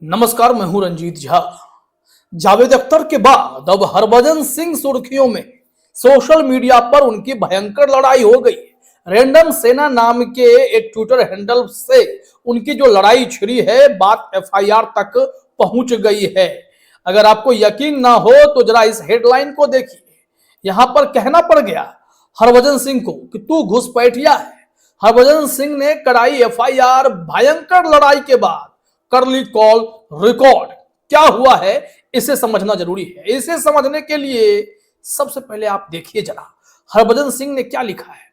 नमस्कार, मैं हूं रंजीत झा। जावेद अख्तर के बाद अब हरभजन सिंह सुर्खियों में। सोशल मीडिया पर उनकी भयंकर लड़ाई हो गई। रैंडम सेना नाम के एक ट्विटर हैंडल से उनकी जो लड़ाई छिड़ी है, बात एफआईआर तक पहुंच गई है। अगर आपको यकीन ना हो तो जरा इस हेडलाइन को देखिए। यहां पर कहना पड़ गया हरभजन सिंह को कि तू घुसपैठिया है। हरभजन सिंह ने कराई एफआईआर। भयंकर लड़ाई के बाद कर ली कॉल रिकॉर्ड। क्या हुआ है इसे समझना जरूरी है। इसे समझने के लिए सबसे पहले आप देखिए जरा हरभजन सिंह ने क्या लिखा है।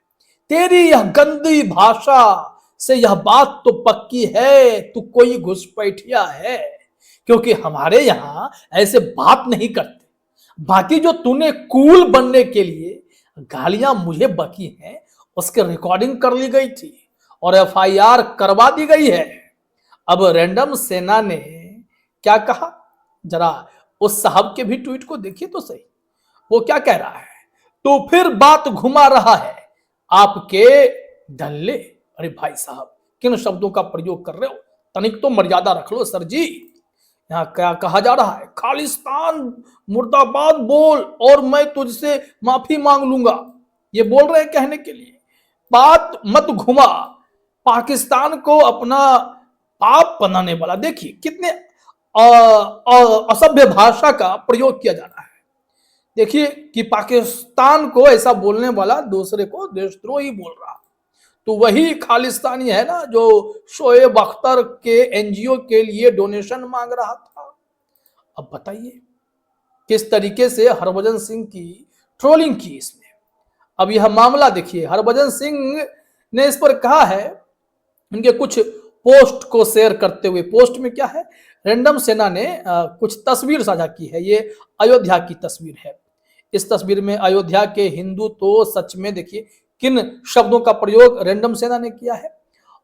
तेरी यह गंदी भाषा से यह बात तो पक्की है, तू कोई घुसपैठिया है। क्योंकि हमारे यहां ऐसे बात नहीं करते। बाकी जो तूने कूल बनने के लिए गालियां मुझे बकी हैं, उसकी रिकॉर्डिंग कर ली गई थी और एफआईआर करवा दी गई है। अब रैंडम सेना ने क्या कहा, जरा उस साहब के भी ट्वीट को देखिए तो सही। वो क्या कह रहा है, तो फिर बात घुमा रहा है आपके डल्ले। अरे भाई साहब, किन शब्दों का प्रयोग कर रहे हो? तनिक तो मर्यादा रख लो सर जी। यहाँ क्या कहा जा रहा है, खालिस्तान मुर्दाबाद बोल और मैं तुझसे माफी मांग लूंगा। ये बोल रहे हैं कहने के लिए बात मत घुमा। पाकिस्तान को अपना पाप बनाने वाला, देखिए कितने असभ्य भाषा का प्रयोग किया जा रहा है। देखिए कि पाकिस्तान को ऐसा बोलने वाला दूसरे को देशद्रोही बोल रहा। तो वही खालिस्तानी है ना जो शोएब अख्तर के एनजीओ के लिए डोनेशन मांग रहा था। अब बताइए किस तरीके से हरभजन सिंह की ट्रोलिंग की इसने। अब यह मामला देखिए, हरभजन सिंह ने इस पर कहा है, उनके कुछ पोस्ट को शेयर करते हुए। पोस्ट में क्या है, रैंडम सेना ने कुछ तस्वीर साझा की है। ये अयोध्या की तस्वीर है। इस तस्वीर में अयोध्या के हिंदू तो सच में देखिए किन शब्दों का प्रयोग रैंडम सेना ने किया है।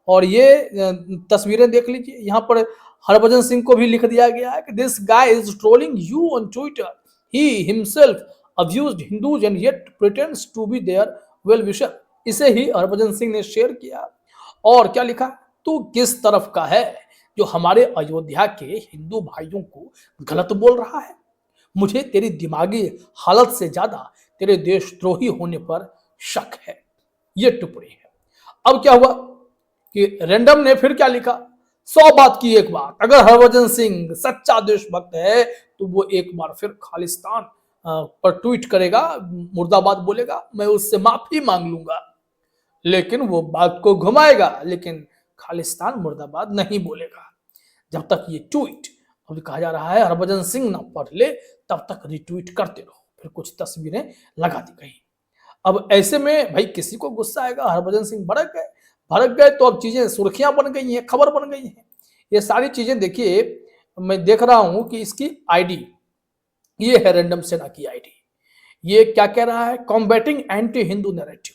और ये तस्वीरें देख लीजिए। यहाँ पर हरभजन सिंह को भी लिख दिया गया है कि this guy is trolling you on Twitter, he himself abused Hindus and yet pretends to be their well wisher. इसे ही हरभजन सिंह ने शेयर किया और क्या लिखा, तू किस तरफ का है जो हमारे अयोध्या के हिंदू भाइयों को गलत बोल रहा है। मुझे तेरी दिमागी हालत से ज्यादा तेरे देशद्रोही होने पर शक है। यह टिप्पणी है। अब क्या हुआ कि रैंडम ने फिर क्या लिखा, 100 बात की एक बात। अगर हरभजन सिंह सच्चा देशभक्त है तो वो एक बार फिर खालिस्तान पर ट्वीट करेगा, मुर्दाबाद बोलेगा, मैं उससे माफी मांग लूंगा। लेकिन वो बात को घुमाएगा, लेकिन खालिस्तान मुर्दाबाद नहीं बोलेगा। जब तक ये ट्वीट, अब कहा जा रहा है हरभजन सिंह ना पढ़ ले तब तक रिट्वीट करते रहो। फिर कुछ तस्वीरें लगा दी गई। अब ऐसे में भाई किसी को गुस्सा आएगा। हरभजन सिंह भड़क गए तो अब चीजें सुर्खियां बन गई हैं, खबर बन गई हैं। ये सारी चीजें देखिए, मैं देख रहा हूं कि इसकी आईडी ये है, रैंडम सेना की आईडी। ये क्या कह रहा है, combating anti Hindu narrative,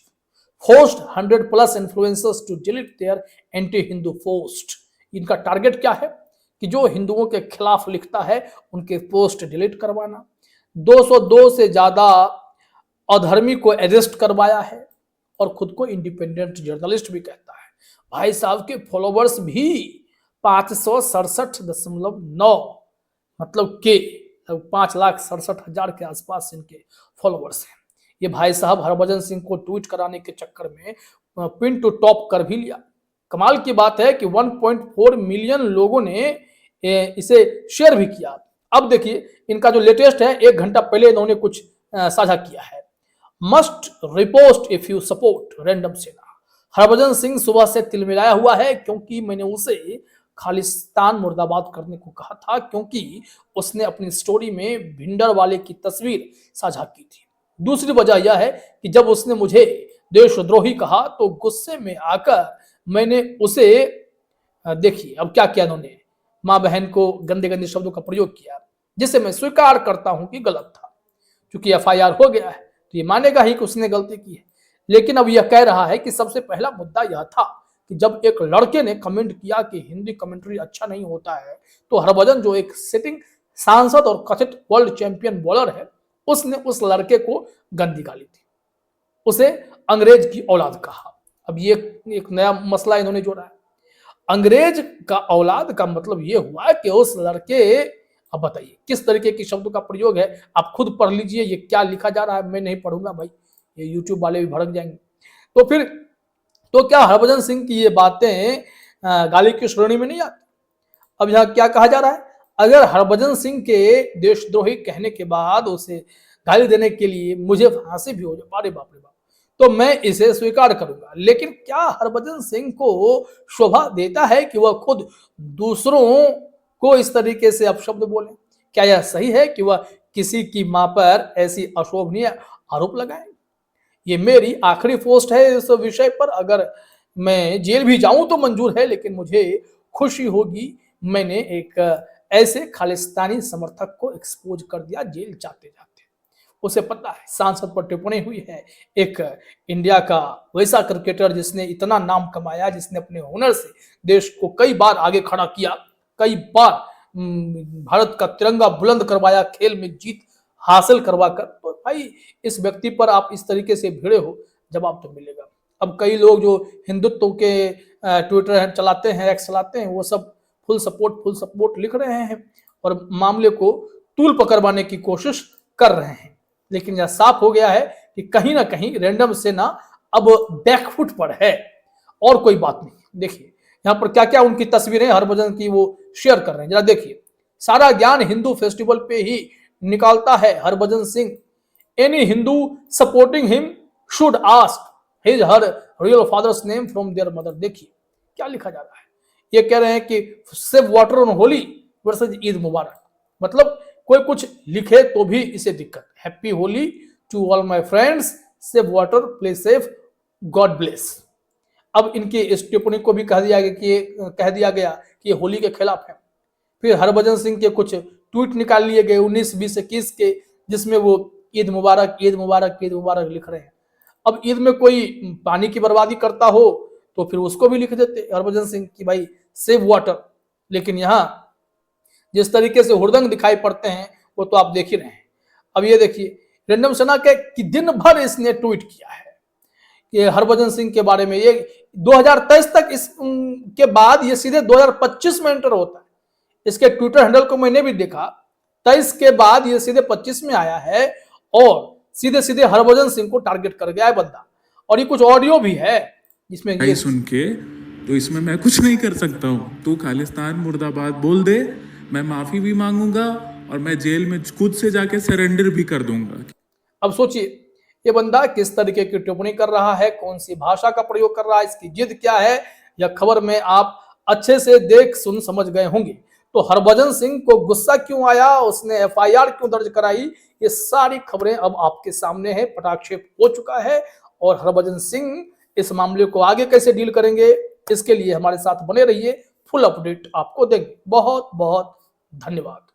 forced 100+ influencers to delete their anti Hindu post. इनका टारगेट क्या है कि जो हिंदुओं के खिलाफ लिखता है उनके पोस्ट डिलीट करवाना। 202 से ज्यादा अधर्मी को अरेस्ट करवाया है और खुद को इंडिपेंडेंट जर्नलिस्ट भी कहता है। भाई साहब के फॉलोवर्स भी 567.9 मतलब के 5,67,000 के आसपास इनके फॉलोवर्स हैं। ये भाई साहब हरभजन सिंह को ट्वीट कराने के चक्कर में पिन टू टॉप कर भी लिया। कमाल की बात है कि 1.4 मिलियन लोगों ने इसे शेयर भी किया। अब देखिए इनका जो लेटेस्ट है, 1 घंटा पहले इन्होंने कुछ साझा किया है। Must repost if you support random सेना। हरभजन सिंह सुबह से तिलमिलाया हुआ है क्योंकि मैंने उसे खालिस्तान मुर्दाबाद करने को कहा था, क्योंकि उसने अपनी स्टोरी में भिंडर वाले की तस्वीर साझा की थी। दूसरी वजह यह है कि जब उसने मुझे देशद्रोही कहा तो गुस्से में आकर मैंने उसे देखिए अब क्या किया, उन्होंने मां बहन को गंदे गंदे शब्दों का प्रयोग किया, जिसे मैं स्वीकार करता हूं कि गलत था। क्योंकि एफआईआर हो गया है तो ये मानेगा ही कि उसने गलती की है। लेकिन अब यह कह रहा है कि सबसे पहला मुद्दा यह था कि जब एक लड़के ने कमेंट किया कि हिंदी कमेंट्री अच्छा नहीं होता है, तो हरभजन जो एक सिटिंग सांसद और कथित वर्ल्ड चैंपियन बॉलर है, उसने उस लड़के को गंदी गाली थी, उसे अंग्रेज की औलाद कहा। अब ये एक नया मसला इन्होंने जोड़ा है। अंग्रेज का औलाद का मतलब ये हुआ कि उस लड़के, अब बताइए किस तरीके के शब्दों का प्रयोग है, आप खुद पढ़ लीजिए ये क्या लिखा जा रहा है, मैं नहीं पढ़ूंगा भाई, ये यूट्यूब वाले भी भड़क जाएंगे। तो फिर तो क्या हरभजन सिंह की ये बातें गाली की श्रेणी में नहीं आती? अब यहाँ क्या कहा जा रहा है, अगर हरभजन सिंह के देशद्रोही कहने के बाद उसे गाली देने के लिए मुझे फांसी भी हो जाए, अरे बाप रे बाप, तो मैं इसे स्वीकार करूंगा। लेकिन क्या हरभजन सिंह को शोभा देता है कि वह खुद दूसरों को इस तरीके से अपशब्द बोले? क्या यह सही है कि वह किसी की मां पर ऐसी अशोभनीय आरोप लगाए? ये मेरी आखिरी पोस्ट है इस विषय पर। अगर मैं जेल भी जाऊं तो मंजूर है, लेकिन मुझे खुशी होगी मैंने एक ऐसे खालिस्तानी समर्थक को एक्सपोज कर दिया जेल जाते जाते। उसे पता है सांसद पर टिप्पणी हुई है, एक इंडिया का वैसा क्रिकेटर जिसने इतना नाम कमाया, जिसने अपने हुनर से देश को कई बार आगे खड़ा किया, कई बार भारत का तिरंगा बुलंद करवाया, खेल में जीत हासिल करवा कर। तो भाई इस व्यक्ति पर आप इस तरीके से भिड़े हो, जवाब तो मिलेगा। अब कई लोग जो हिंदुत्व के ट्विटर चलाते हैं, एक्स चलाते हैं, वो सब फुल सपोर्ट लिख रहे हैं और मामले को तूल पकड़वाने की कोशिश कर रहे हैं। लेकिन यह साफ हो गया है कि कहीं ना कहीं रैंडम सेना अब बैकफुट पर है और कोई बात नहीं। देखिए यहाँ पर क्या क्या उनकी तस्वीरें हरभजन की वो शेयर कर रहे हैं, जरा देखिए। सारा ज्ञान हिंदू फेस्टिवल पे ही निकालता है Harbhajan Singh, any Hindu supporting him should ask his her real father's name from there mother. देखिए क्या लिखा जा रहा है, ये कह रहे हैं कि save water on Holi versus Eid मुबारक, मतलब कोई कुछ लिखे तो भी इसे दिक्कत। Happy Holi to all my friends, save water, play safe, God bless. अब इनकी इस टिप्पणी को भी कह दिया गया कि ये होली के खिलाफ है। फिर हरभजन सिंह के कुछ ट्वीट निकाल लिए गए 19, 20, 21 के, जिसमें वो ईद मुबारक ईद मुबारक ईद मुबारक लिख रहे हैं। अब ईद में कोई पानी की बर्बादी करता हो तो फिर उसको भी लिख देते हरभजन सिंह की भाई सेव वाटर। लेकिन यहाँ जिस तरीके से हुड़दंग दिखाई पड़ते हैं वो तो आप देख ही रहे हैं। अब ये देखिए रैंडम सेना के कि दिन भर इसने ट्वीट किया है कि हरभजन सिंह के बारे में, ये 2023 तक इस के बाद ये सीधे 2025 में एंटर होता है। इसके ट्विटर हैंडल को मैंने भी देखा, 23 के बाद ये सीधे 25 में आया है और सीधे सीधे हरभजन सिंह को टारगेट कर गया है बंदा। और ये कुछ ऑडियो भी है जिसमें ये सुन के, तो इसमें मैं कुछ नहीं कर सकता हूँ। तू खालिस्तान मुर्दाबाद बोल दे, मैं माफी भी मांगूंगा और मैं जेल में खुद से जाके सरेंडर भी कर दूंगा। अब सोचिए ये बंदा किस तरीके की टिप्पणी कर रहा है, कौन सी भाषा का प्रयोग कर रहा है, इसकी जिद क्या है, यह खबर में आप अच्छे से देख सुन समझ गए होंगे। तो हरभजन सिंह को गुस्सा क्यों आया, उसने एफआईआर क्यों दर्ज कराई, ये सारी खबरें अब आपके सामने है, पटाक्षेप हो चुका है। और हरभजन सिंह इस मामले को आगे कैसे डील करेंगे, इसके लिए हमारे साथ बने रहिए, फुल अपडेट आपको देंगे। बहुत बहुत धन्यवाद।